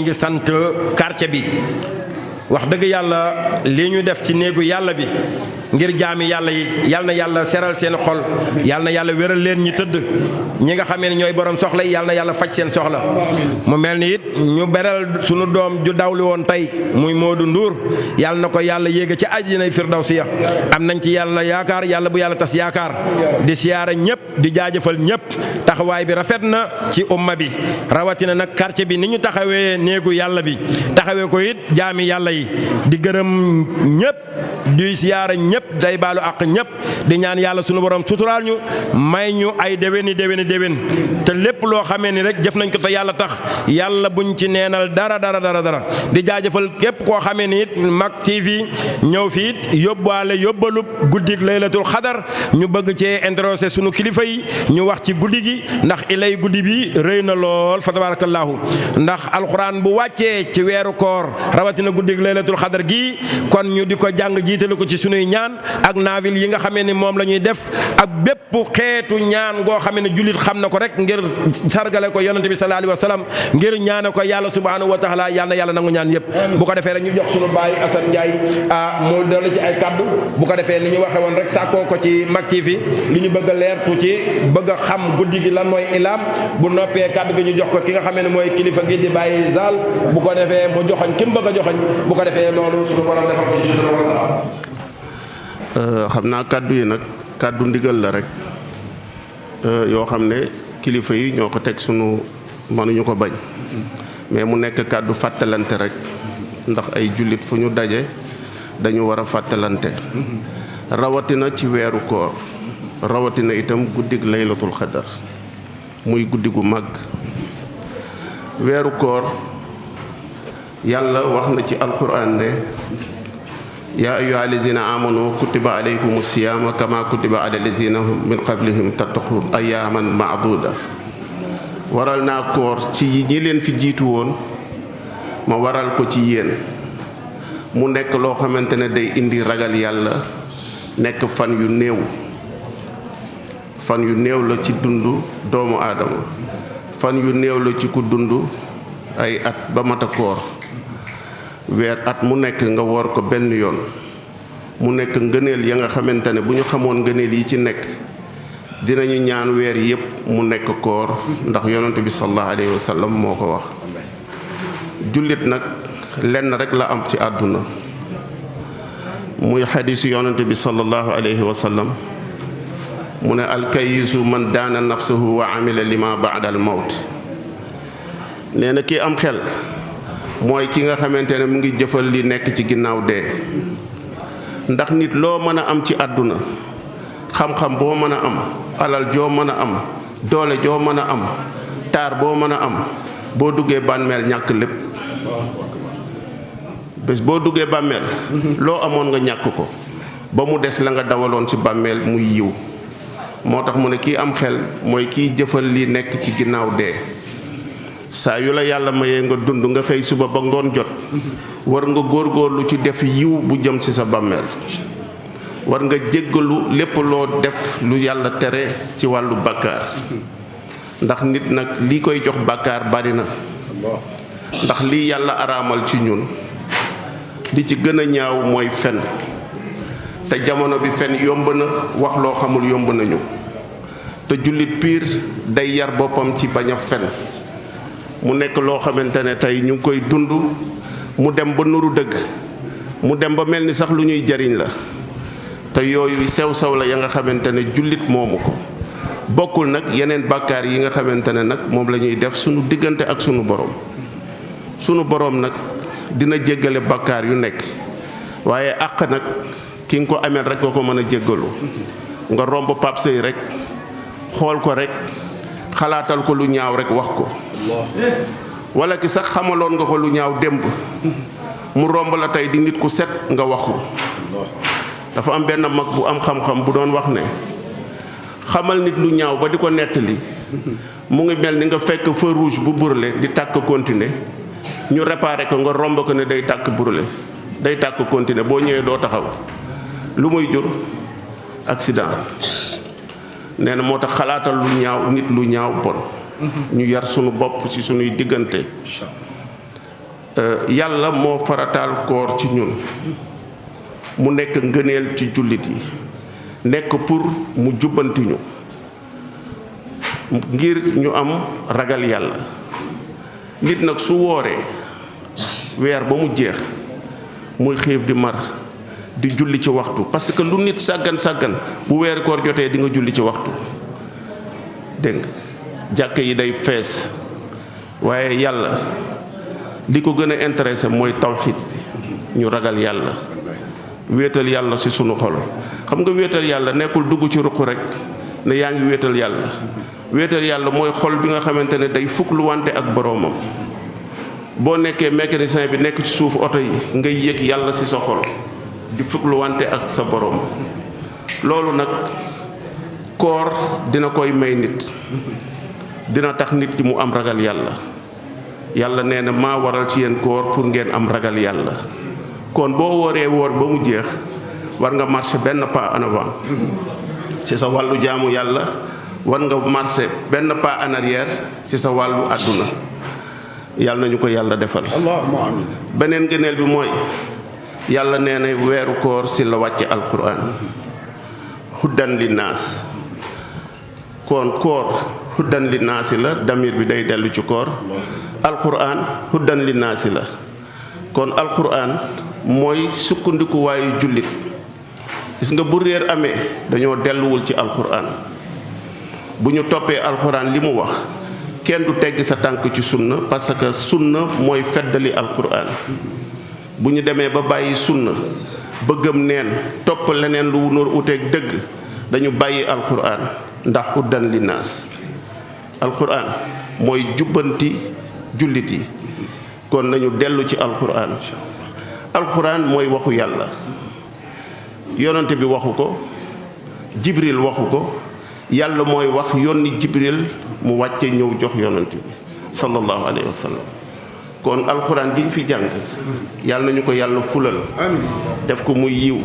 ngi sant quartier bi wax dëgg yàlla li ñu def ci néegu yàlla bi ngir jaami yàlla yi yal na yàlla seral seen xol yal na yàlla wéral leen ñi tëdd ñi nga xamee ne ñooy borom soxla yi yal na yàlla faj seen soxla mu mel ni it ñu beral sunu doom ju dawli woon tey muy Modou Ndour yal na ko yàlla yéege ci àjjana firdawsiya am nañ ci yàlla yaakaar yàlla bu yàlla tas yaakaar di siyaara ñëpp di jaajëfal ñëpp taxawaay bi rafet na ci umma bi rawatina nag quartier bi ni ñu taxawee néegu yàlla bi taxawee ko it jaami yàlla yi di gërëm ñëpp di siyaara ñëpp day baalu àq ñëpp di ñaan yàlla sunu borom suturaal ñu may ñu ay déwéni te lépp loo xamee ni rek jëf nañ ko te yàlla tax yàlla buñ ci neenal dara di jaajëfal képp koo xamee ni it Mak TV ñëw fi it yóbbaale yóbbalub guddig laylatul xadar ñu bëgg cee introsé sunu kilifa yi ñu wax ci guddi gi ndax ilay guddi bi rëy na lool fa tabarakallahu ndax alxuraan bu wàccee ci weeru koor rawatina guddig laylatul xadar gi kon ñu di ko jàng jiitale ko ci sunuy ñaan ak naafil yi nga xamee ni moom la ñuy def ak bépp xeetu ñaan goo xamee ne jullit xam na ko rek ngir sargale ko yonente bi sallallahu alayhi wa sallam ngir ñaane ko yàlla subhanahu wa taala yal na yàlla nangu ñaan yëpp bu ko defee rek ñu jox sunu baay Assane Ndiaye mu dolli ci ay kaddu bu ko defee ni ñu waxe woon rek sàkkoo ko ci Mak TV li ñu bëgg a leertu ci bëgg a xam guddi gi lan mooy ilaam bu noppee kaddu gi ñu jox ko ki nga xamee ne mooy kilifa gi di bàyyi zaal bu ko defee mu joxoñ ki mu bëgg a joxoñ bu ko defee loolu suñu borom defal ko ci suñu xam naa kàddu yi nag kàddu ndigal la rek yoo xam ne kilifa yi ñoo ko teg sunu mënuñu ko bañ mais mu nekk kàddu fàttalante rek ndax ay jullit fu ñu daje dañu war a fàttalante rawatina ci weeru koor rawatina itam guddig laylatul xadar muy guddi gu màgg weeru koor yàlla wax na ci alquran ne yaa ayyuha allazina amanu kutiba alaykum siyaama kama kutiba ala allazina min qablihim tattaqun ayyaman maaduda waral naa koor ci ñi leen fi jiitu woon ma waral ko ci yéen mu nekk loo xamante ne day indi ragal yàlla nekk fan yu néew la ci dund doomu aadama fan yu néew la ci ku dund ay at ba mata koor weer at mu nekk nga woor ko benn yoon mu nekk ngëneel ya nga xamante ne bu ñu xamoon ngëneel yi ci nekk dinañu ñaan weer yépp mu nekk koor ndax yonent bi sallallahu alayhi wa sallam moo ko wax jullit nag lenn rek la am ci àdduna muy xadiisu yonent bi sallallahu alayhi wa sallam mu ne alkayisu man daana nafsahu wa amila lima baada al mawt nee na kii am xel mooy ki nga xamante ne mu ngi jëfal li nekk ci ginnaaw dee ndax nit loo mën a am ci àdduna xam-xam boo mën a am alal joo mën a am doole joo mën a am taar boo mën a am boo duggee bàmmeel ñàkk lépp bés boo duggee bàmmeel loo amoon nga ñàkk ko ba mu des la nga dawaloon ci bàmmeel muy yiw moo tax mu ne kii am xel mooy kiy jëfal li nekk ci ginnaaw dee saa yu la yàlla mayee nga dund nga xëy suba ba ngoon jot war nga góorgóorlu ci def yiw bu jëm ci sa bàmmeel war nga jéggalu lépp loo def lu yàlla tere ci wàllu bàkkaar ndax nit nag li koy jox bàkkaar bari na ndax lii yàlla araamal ci ñun li ci gën a ñaaw mooy fen te jamono bi fen yomb na wax loo xamul yomb nañu te jullit piir day yar boppam ci bañ a fen mu nekk loo xamante ne tey ñu ngi koy dund mu dem ba nuru dëgg mu dem ba mel ni sax lu ñuy jariñ la te yooyu sew-sew la ya nga xamante ne jullit moomu ko bokkul nag yeneen bàkkaar yi nga xamante ne nag moom la ñuy def sunu diggante ak sunu borom nag dina jéggale bàkkaar yu nekk waaye àq nag ki nga ko ameel rek nga ko mën a jéggalu nga romb Pape Seye rek xool ko rek xalaatal ko lu ñaaw rek wax ko wala ki sax xamaloon nga ko lu ñaaw démb mu romb la tey di nit ku set nga wax ko dafa am benn mag bu am xam-xam bu doon wax ne xamal nit lu ñaaw ba di ko nettali mu ngi mel ni nga fekk feu rouge bu brûlé di tàkk continuer ñu réparé ko nga romb ko ne day tàkk brûlé day tàkk continuer boo ñëwee doo taxaw lu muy jur accident nee na moo tax xalaatal lu ñaaw nit lu ñaaw bon ñu yar sunu bopp ci sunuy diggante yàlla moo farataal koor ci ñun mu nekk ngëneel ci jullit yi nekk pour mu jubbantiñu ngir ñu am ragal yàlla. nit nag su wooree weer ba mu jeex muy xiif di mar di julli ci waxtu parce que lu nit sàggan bu weeri koor jotee di nga julli ci waxtu dégg nga jàkk yi day fees waaye yàlla li ko gën a intéressé mooy tawxiid bi ñu ragal yàlla wéetal yàlla ci sunu xol. xam nga wéetal yàlla nekkul dugg ci ruq rek ne yaa ngi wéetal yàlla. wéetal yàlla mooy xol bi nga xamante ne day fukluwante ak boroomam. boo nekkee mécanicien bi nekk ci suufu oto yi ngay yëg yàlla ci sa xol di fukluwante ak sa boroom. loolu nag koor dina koy may nit dina tax nit ki mu am ragal yàlla. yàlla nee na maa waral ci yéen koor pour ngeen am ragal yàlla. kon boo wooree woor ba mu jeex war nga marcher benn pas en avant ci sa wàllu jaamu yàlla. war nga marché benn pas en arrière ci sa wàllu àdduna yàlla nañu ko yàlla defal. allahumma amiin. beneen ngëneel bi mooy yàlla nee na weeru koor ci la wàcce alquran huddan li naas kon koor huddan li naasi la damir bi day dellu ci koor alquran huddan li naasi la kon alquran mooy sukkandikuwaayu jullit gis nga bu réer amee dañoo delluwul ci alquran. bu ñu toppee alxuraan li mu wax kenn du teggi sa tànk ci sunna parce que sunna mooy feddali alxuraan bu ñu demee ba bàyyi sunna bëggam neen topp leneen lu nur uteeg dëgg dañu bàyyi alxuraan ndax huddan li naas. alxuraan mooy jubbanti jullit yi kon nañu dellu ci alxuraan. alxuraan mooy waxu yàlla yonante bi waxu ko jibril waxu ko. yàlla mooy wax yónni jibril mu wàcce ñëw jox yonent bi sallallahu alayhi wa sallam kon alxuraan gi ñu fi jàng yàlla nañu ko yàlla fulal def ko muy yiw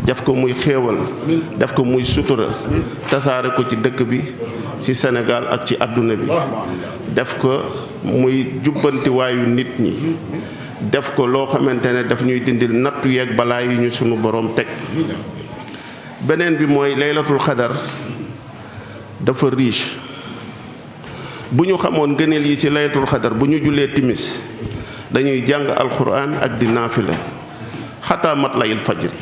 def ko muy xéewal def ko muy sutura tasaare ko ci dëkk bi ci Sénégal ak ci àdduna bi def ko muy jubbantiwaayu nit ñi def ko loo xamante ne daf ñuy dindil nattu yeeg balaa yi ñu sunu boroom teg. beneen bi mooy laylatul xadar dafa riche bu ñu xamoon ngëneel yi ci laylatul xadar bu ñu jullee timis dañuy jàng alxuraan ak di naafila xataa matlayil fajri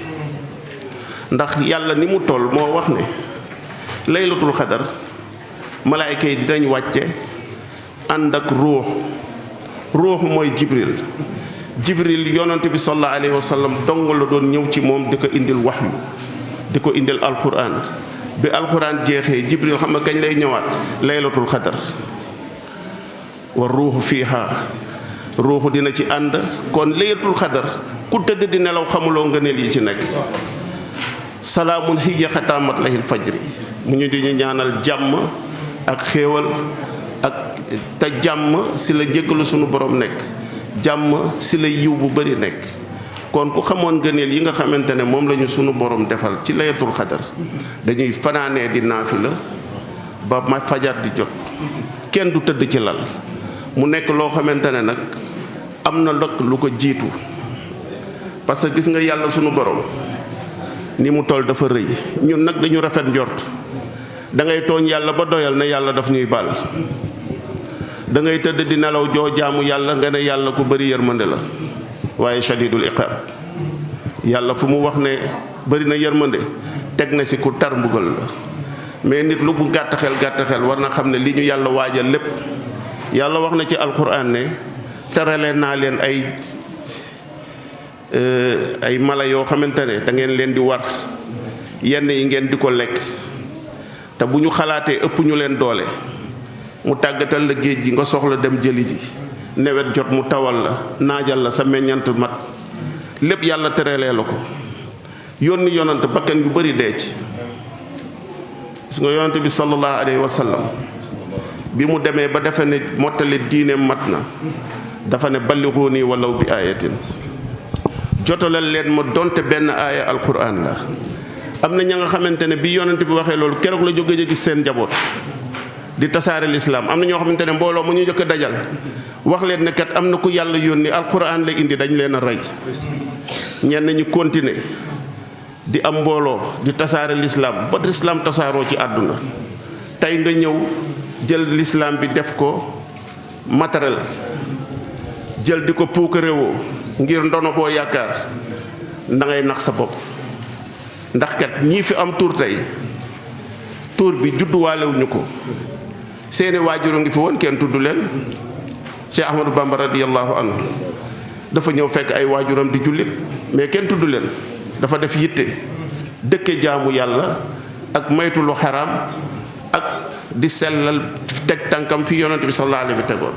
ndax yàlla ni mu toll moo wax ne laylatul xadar malaayka yi dinañ wàcce ànd ak ruux mooy jibril yonent bi sallallahu alayhi wa sallam dong la doon ñëw ci moom di ko indil waxyu di ko indil alxuraan bi alxuraan jeexee jibril xam nga kañ lay ñëwaat laylatul xadar wa ruuxu fiiha ruuxu dina ci ànd kon laylatul xadar ku tëdd di nelaw xamuloo ngëneel yi ci nekk salaamun hiya xataa matla'il fajri mu ñu di ñu ñaanal jàmm ak xéewal ak te jàmm si la jéggalu sunu borom nekk jàmm si la yiw bu bari nekk kon ku xamoon ngëneel yi nga xamante ne moom lañu sunu borom defal ci laylatul xadar dañuy fanaanee di naafila ba ma fajar di jot kenn du tëdd ci lal mu nekk loo xamante ne nag am na lu ko jiitu parce que gis nga yàlla sunu borom ni mu toll dafa rëy ñun nag dañu rafet njort da ngay tooñ yàlla ba doyal ne yàlla daf ñuy baal da ngay tëdd di nelaw joo jaamu yàlla nga ne yàlla ku bari yërmande la waaye shadidul iqaab yàlla fu mu wax ne bari na yërmande teg na ci ku tar mbugal la mais nit lu bu gàtt xel war na xam ne li ñu yàlla waajal lépp yàlla wax na ci alquran ne terale naa leen ay mala yoo xamante ne da ngeen leen di war yenn yi ngeen di ko lekk te bu ñu xalaatee ëpp ñu leen doole mu tàggatal la géej gi nga soxla dem jëli ji nawet jot mu tawal la naajal la sa meññant mat lépp yàlla terelee la ko yónni yonant bakkan yu bari dee ci gis nga yonant bi sallallahu alayhi wa sallam bi mu demee ba defe ne mottali diine mat na dafa ne ballighuuni walaw bi ayatin jotalal leen ma donte benn aaya alquran la am na ña nga xamante ne bi yonent bi waxee loolu keroog la jóge gis seen njaboot di tasaare lislaam am na ñoo xamante ne mbooloo mu ñu njëkk dajal wax leen ne kat am na ku yàlla yónni alquran la indi, dañ leen a rey. ñenn ñu continuer di am mbooloo di tasaare l'islam ba l'islam tasaaroo ci àdduna. tey nga ñëw jël l'islam bi def ko matériel, jël di ko puukarewoo ngir ndono boo yaakaar, da ngay nax sa bopp. ndax kat ñii fi am tur tey, tur bi judduwaalewuñu ko, seeni waajur a ngi fi woon, kenn tudd leen. Cheikh Ahmadou Bamba radiyallahu anhu dafa ñëw fekk ay waajuram di jullit, mais kenn tudd leen. dafa def yitte dëkke jaamu yàlla ak maytu lu xaraam ak di sellal teg tànkam fi yonent bi sallallahu alayhi wa tegoon.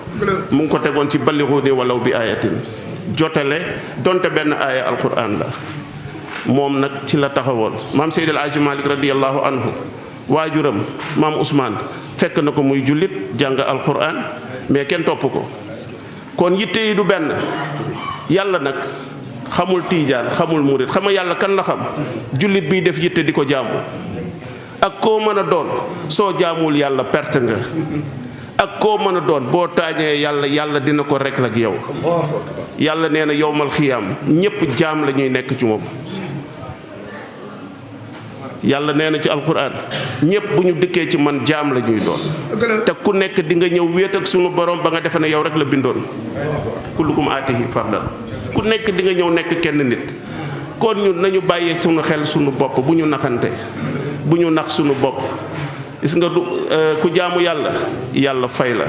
mu ngi ko tegoon ci ballighuuni walaw bi ayatin, jotale donte benn aaya alquran la. moom nag ci la taxawoon. maam Seydi El Hadji Malick radiyallahu anhu waajuram maam Ousmane fekk na ko muy jullit jàng alquran, mais kenn topp ko. kon yitte yi du benn. yàlla nag xamul tiijaan, xamul murit. xam nga yàlla kan la xam? jullit biy def yitte di ko jaamu. ak koo mën a doon soo jaamul yàlla perte nga. ak koo mën a doon boo taañee yàlla, yàlla dina ko rek ak yow. yàlla nee na yowmal xiyaam ñépp jaam la ñuy nekk ci moom. yàlla nee na ci alquran ñépp bu ñu dëkkee ci man jaam la ñuy doon. te ku nekk di nga ñëw wéet ak sunu borom ba nga defe ne yow rek la bindoon. kullukum aatihi fardan. ku nekk di nga ñëw nekk kenn nit. kon ñun nañu bàyyee sunu xel sunu bopp, bu ñu naxante, bu ñu nax sunu bopp. gis nga ku jaamu yàlla, yàlla fay la.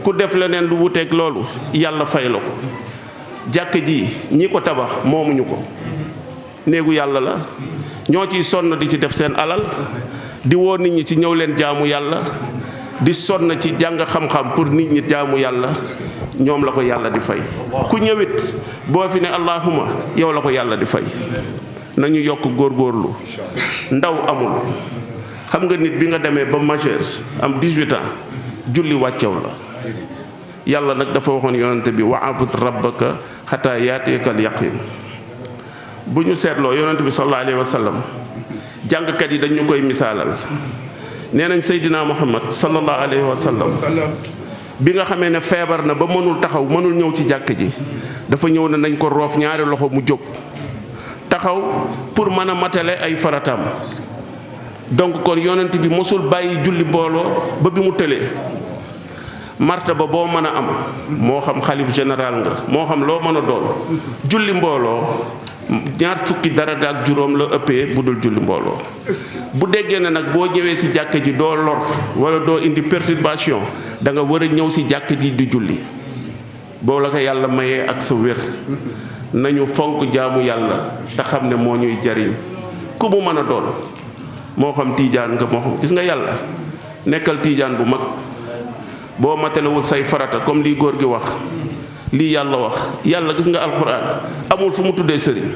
ku def leneen lu wuteeg loolu, yàlla fay la ko. jàkk ji ñi ko tabax moomuñu ko, néegu yàlla la. ñoo ciy sonn di ci def seen alal, di woo nit ñi ci ñëw leen jaamu yàlla, di sonn ci jàng xam-xam pour nit ñi jaamu yàlla. ñoom la ko yàlla di fay. ku ñëwit boo fi ne allahuma, yow la ko yàlla di fay. nañu yokk góorgóorlu. ndaw amul. xam nga nit bi nga demee ba majeur am 18 ans julli wàccew la. yàlla nag dafa waxoon yonante bi wa'bud rabbaka hatta yaatiyakal yaqin. bu ñu seetloo yonante bi sallallahu alayhi wa sallam jàngkat yi dañu koy misaalal. nee nañ Seydina Muhammad sallallahu alayhi wa sallam bi nga xamee ne feebar na ba mënul taxaw, mënul ñëw ci jàkk ji, dafa ñëw ne nañ ko roof ñaari loxo mu jóg taxaw pour mën a matale ay farataam. donc kon yonent bi mosul bàyyi julli mbooloo ba bi mu tëlee. martaba boo mën a am, moo xam xalif général nga, moo xam loo mën a doon, julli mbooloo ñaar fukki daraja ak juróom la ëppee bu dul julli mbooloo. bu déggee ne nag boo ñëwee ci jàkk ji doo lor wala doo indi perturbation, da nga war a ñëw ci jàkk ji di julli. boo la ko yàlla mayee ak sa wér, nañu fonk jaamu yàlla te xam ne moo ñuy jariñ. ku mu mën a doon, moo xam tiijaan nga, moo xam, gis nga yàlla nekkal tiijaan bu mag, boo matalewul say farata comme lii góor gi wax, lii yàlla wax. yàlla gis nga alquran amul fu mu tuddee sëriñ.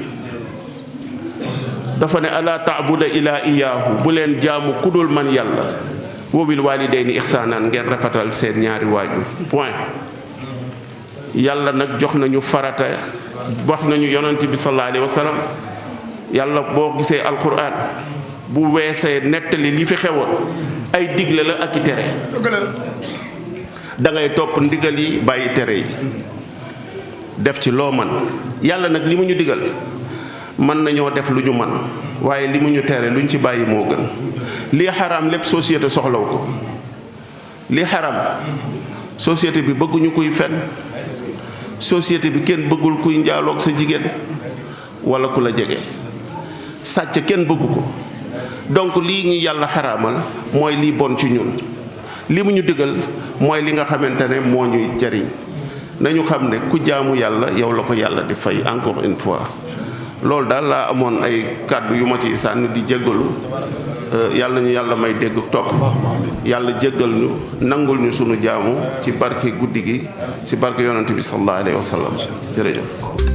dafa ne ala taabuda ila iyaahu, bu leen jaamu kudul man yàlla. wa bil walidayni ihsaanan, ngeen rafetal seen ñaari waajur, point. yàlla nag jox nañu farata, wax nañu yonent bi sallallahu alayhi wa sallam. yàlla boo gisee alquran bu weesee nettali li fi xewoon, ay digle la ak i tere. da ngay topp ndigal yi bàyyi tere yi, def ci loo man. yàlla nag li mu ñu digal mën nañoo def lu ñu man, waaye li mu ñu tere luñ ci bàyyi moo gën. lii xaraam lépp société soxlaw ko. lii xaraam société bi bëgguñu kuy fen, société bi kenn bëggul kuy njaaloog sa jigéen wala ku la jege. sàcc kenn bëggu ko. donc lii ñu yàlla xaraamal mooy lii bon ci ñun. li mu ñu digal mooy li nga xamante ne moo ñuy jariñ. nañu xam ne ku jaamu yàlla yow la ko yàlla di fay. encore une fois loolu daal laa amoon ay kàddu yu ma ci sànni di jéggalu. yàlla nañu yàlla may dégg topp, yàlla jéggal ñu, nangul ñu sunu jaamu ci barke guddi gi, ci barke yonent bi sallallahu alayhi wa sallam. jërëjëf.